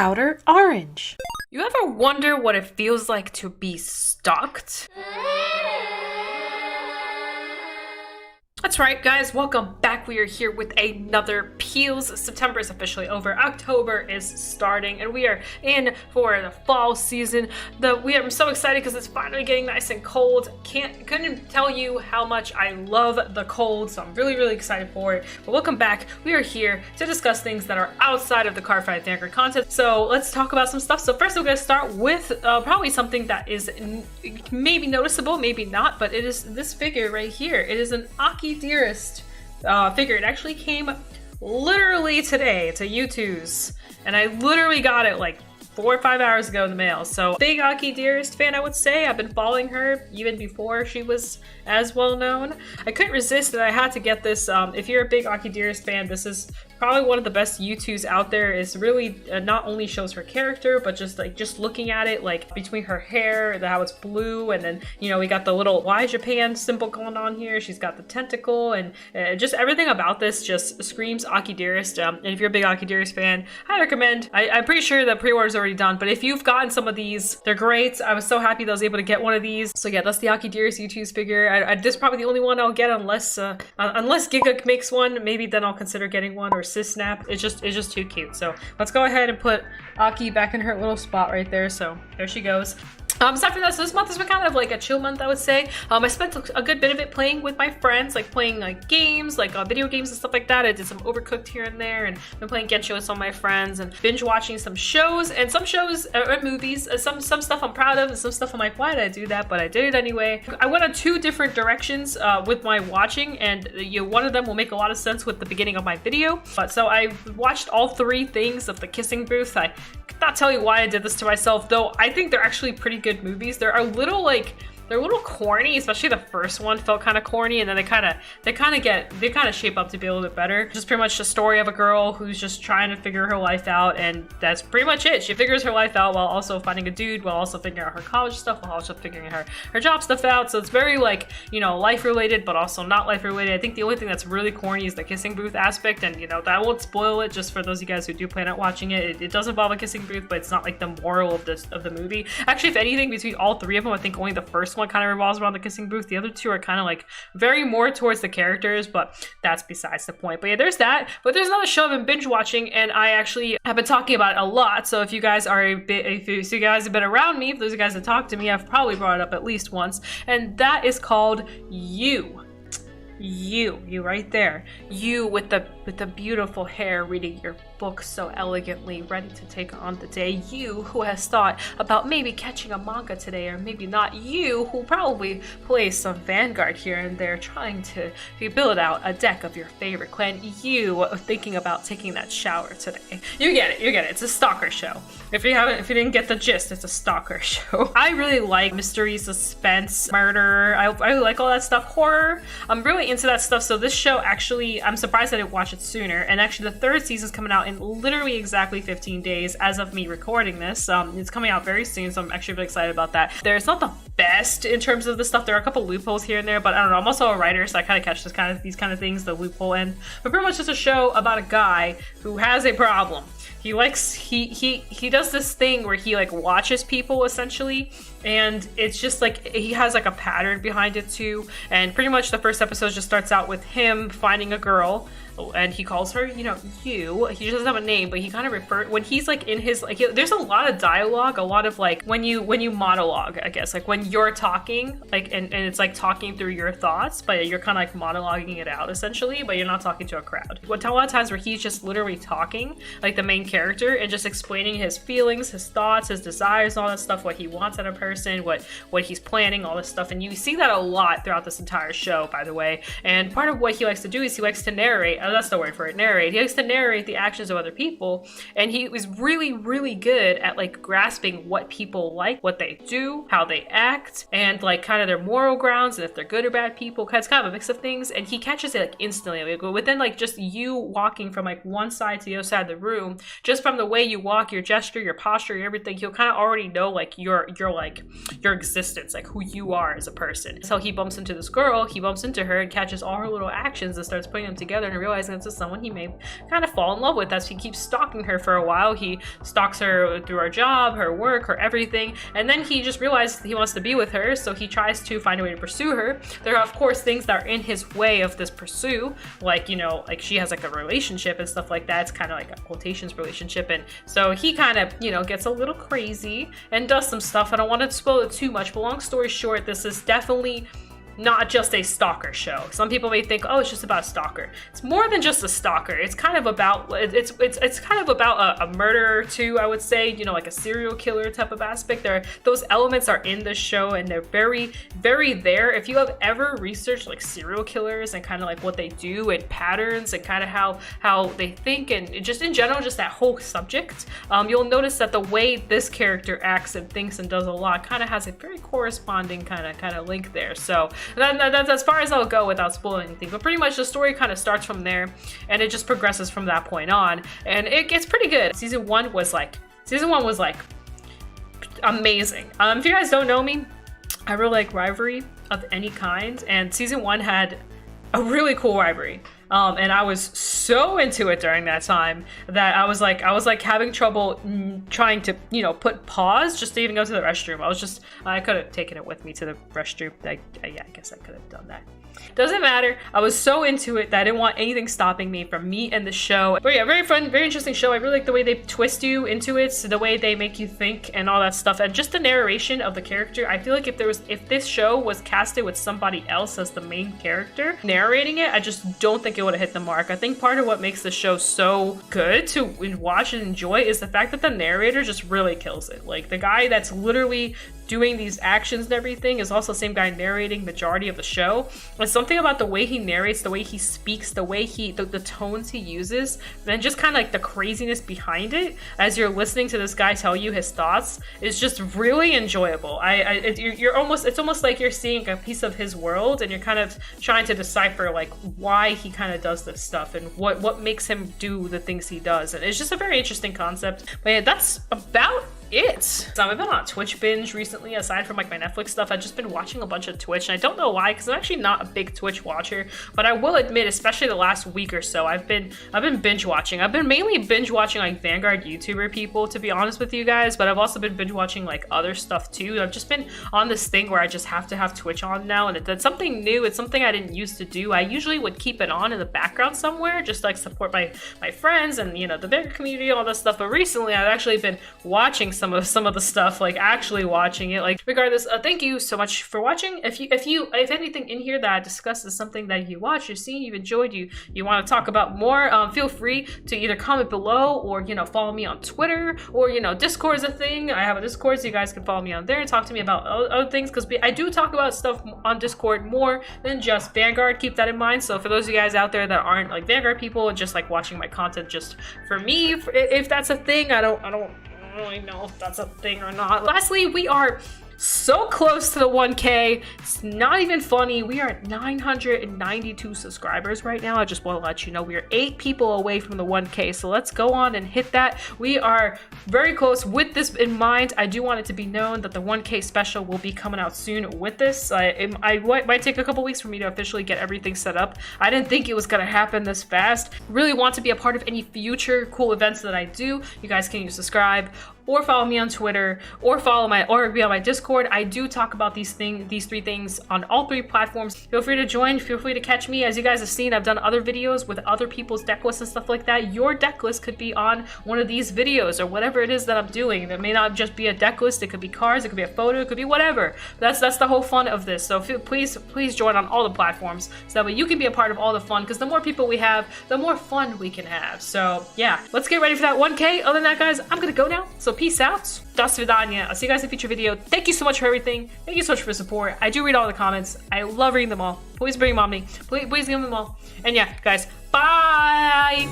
Outer Orange. You ever wonder what it feels like to be stalked? That's right, guys, welcome back. We are here with another Peels. September is officially over, October is starting, and we are in for the fall season. I'm so excited because it's finally getting nice and cold. Couldn't tell you how much I love the cold, so I'm really excited for it. But welcome back. We are here to discuss things that are outside of the Card Fight Vanguard content. So let's talk about some stuff. So first we're going to start with probably something that is maybe noticeable, maybe not, but it is this figure right here. It is an Aki Dearest figure. It actually came literally today to U2's, and I literally got it like 4 or 5 hours ago in the mail. So big Aki Dearest fan, I would say. I've been following her even before she was as well known. I couldn't resist that I had to get this. If you're a big Aki Dearest fan, this is probably one of the best U2s out there. It's really not only shows her character, but just looking at it, like between her hair, how it's blue, and then we got the little Y Japan symbol going on here. She's got the tentacle, and just everything about this just screams Aki Dearest. And if you're a big Aki Dearest fan, I recommend. I'm pretty sure the pre-order is already done, but if you've gotten some of these, they're great. I was so happy that I was able to get one of these. So yeah, that's the Aki Dearest U2's figure. This is probably the only one I'll get unless Giga makes one. Maybe then I'll consider getting one, or Snap. It's just too cute. So let's go ahead and put Aki back in her little spot right there. So there she goes. Aside from that, so this month has been kind of like a chill month, I would say. I spent a good bit of it playing with my friends, like playing like games, like video games and stuff like that. I did some Overcooked here and there, and been playing Genshin with some of my friends, and binge watching some shows, and some shows or movies. Some stuff I'm proud of, and some stuff I'm like, why did I do that? But I did it anyway. I went on 2 different directions with my watching, and one of them will make a lot of sense with the beginning of my video. But so I watched all 3 things of the Kissing Booth. I could not tell you why I did this to myself, though I think they're actually pretty good movies. They're a little they're a little corny, especially the first one felt kind of corny, and then they kind of shape up to be a little bit better. Just pretty much the story of a girl who's just trying to figure her life out, and that's pretty much it. She figures her life out while also finding a dude, while also figuring out her college stuff, while also figuring her job stuff out. So it's very life related, but also not life related. I think the only thing that's really corny is the kissing booth aspect, and that won't spoil it just for those of you guys who do plan on watching it. It does involve a kissing booth, but it's not like the moral of the movie. Actually, if anything, between all 3 of them, I think only the first one kind of revolves around the kissing booth. The other 2 are kind of like very more towards the characters, but that's besides the point. But yeah, there's that. But there's another show I've been binge watching, and I actually have been talking about it a lot. So if you guys have been around me, if those of you guys that talk to me, I've probably brought it up at least once, and that is called You right there. You with the beautiful hair, reading your book so elegantly, ready to take on the day. You who has thought about maybe catching a manga today, or maybe not. You who probably plays some Vanguard here and there, trying to build out a deck of your favorite clan. You thinking about taking that shower today. You get it. It's a stalker show. If you didn't get the gist, it's a stalker show. I really like mystery, suspense, murder. I really like all that stuff. Horror. I'm really into that stuff. So this show, actually, I'm surprised I didn't watch it sooner. And actually, the 3rd season's coming out in literally exactly 15 days as of me recording this. It's coming out very soon, so I'm actually really excited about that. It's not the best in terms of the stuff. There are a couple loopholes here and there, but I don't know. I'm also a writer, so I kind of catch these kind of things, the loophole end. But pretty much just a show about a guy who has a problem. He does this thing where he watches people essentially, and it's just he has a pattern behind it too. And pretty much the first episode just starts out with him finding a girl, and he calls her, you. He doesn't have a name, but he kind of refers when he's in his there's a lot of dialogue, a lot of when you monologue, I guess, when you're talking, and it's talking through your thoughts, but you're kind of monologuing it out essentially, but you're not talking to a crowd. A lot of times where he's just literally talking the main character and just explaining his feelings, his thoughts, his desires, all that stuff, what he wants in a person, what he's planning, all this stuff. And you see that a lot throughout this entire show, by the way. And part of what he likes to do is he likes to narrate. That's the word for it, narrate. He likes to narrate the actions of other people, and he was really good at grasping what people like, what they do, how they act, and kind of their moral grounds, and if they're good or bad people. It's kind of a mix of things, and he catches it instantly. Within just you walking from one side to the other side of the room, just from the way you walk, your gesture, your posture, your everything, he'll kind of already know your existence, who you are as a person. So he bumps into this girl, he bumps into her and catches all her little actions and starts putting them together and realizes realizing this is someone he may kind of fall in love with as he keeps stalking her for a while. He stalks her through her job, her work, her everything, and then he just realizes he wants to be with her, so he tries to find a way to pursue her. There are, of course, things that are in his way of this pursue, like, you know, like she has like a relationship and stuff like that. It's kind of like a quotations relationship, and so he kind of, you know, gets a little crazy and does some stuff. I don't want to spoil it too much, but long story short, this is definitely not just a stalker show. Some people may think, oh, it's just about a stalker. It's more than just a stalker. It's kind of about it's kind of about a murderer too, I would say, you know, like a serial killer type of aspect. Those elements are in the show, and they're very, very there. If you have ever researched like serial killers and kind of like what they do and patterns and kind of how they think and just in general, just that whole subject, you'll notice that the way this character acts and thinks and does a lot kind of has a very corresponding kind of link there. So that's as far as I'll go without spoiling anything, but pretty much the story kind of starts from there and it just progresses from that point on, and it gets pretty good. Season one was like amazing. If you guys don't know me, I really like rivalry of any kind, and season one had a really cool rivalry. And I was so into it during that time that I was like having trouble trying to, you know, put pause just to even go to the restroom. I could have taken it with me to the restroom. Yeah, I guess I could have done that. Doesn't matter. I was so into it that I didn't want anything stopping me from me and the show. But yeah, very fun, very interesting show. I really like the way they twist you into it, so the way they make you think and all that stuff, and just the narration of the character. I feel like if this show was casted with somebody else as the main character narrating it, I just don't think it would have hit the mark. I think part of what makes the show so good to watch and enjoy is the fact that the narrator just really kills it. Like, the guy that's literally doing these actions and everything is also the same guy narrating majority of the show. And something about the way he narrates, the way he speaks, the way the tones he uses, and just kind of like the craziness behind it as you're listening to this guy tell you his thoughts is just really enjoyable. It's almost like you're seeing a piece of his world, and you're kind of trying to decipher like why he kind of does this stuff and what makes him do the things he does. And it's just a very interesting concept. But yeah, that's about it. So I've been on a Twitch binge recently. Aside from like my Netflix stuff, I've just been watching a bunch of Twitch, and I don't know why, because I'm actually not a big Twitch watcher, but I will admit, especially the last week or so, I've been binge watching. I've been mainly binge watching like Vanguard YouTuber people, to be honest with you guys, but I've also been binge watching like other stuff too. I've just been on this thing where I just have to have Twitch on now, and it's something new. It's something I didn't used to do. I usually would keep it on in the background somewhere, just like support my friends and, you know, the Vanguard community, all this stuff. But recently I've actually been watching some of the stuff, like actually watching it. Like, regardless, thank you so much for watching. If anything in here that I discussed is something that you watched, you've seen, you've enjoyed, you want to talk about more, feel free to either comment below or, you know, follow me on Twitter, or, you know, Discord is a thing. I have a Discord, so you guys can follow me on there and talk to me about other things, because I do talk about stuff on Discord more than just Vanguard. Keep that in mind. So for those of you guys out there that aren't like Vanguard people and just like watching my content just for me, if that's a thing, I don't really know if that's a thing or not. Lastly, we are so close to the 1K. It's not even funny. We are at 992 subscribers right now. I just want to let you know we are 8 people away from the 1K, so let's go on and hit that. We are very close. With this in mind, I do want it to be known that the 1K special will be coming out soon with this. It might take a couple weeks for me to officially get everything set up. I didn't think it was going to happen this fast. Really want to be a part of any future cool events that I do. You guys can subscribe or follow me on Twitter, or be on my Discord. I do talk about these 3 things on all 3 platforms. Feel free to join, feel free to catch me. As you guys have seen, I've done other videos with other people's deck lists and stuff like that. Your deck list could be on one of these videos, or whatever it is that I'm doing. It may not just be a deck list, it could be cards, it could be a photo, it could be whatever. That's the whole fun of this. So please join on all the platforms, so that way you can be a part of all the fun, because the more people we have, the more fun we can have. So yeah, let's get ready for that 1K. Other than that, guys, I'm gonna go now. So peace out. Do svidaniya. I'll see you guys in a future video. Thank you so much for everything. Thank you so much for support. I do read all the comments. I love reading them all. Please bring them on me. Please give them all. And yeah, guys, bye.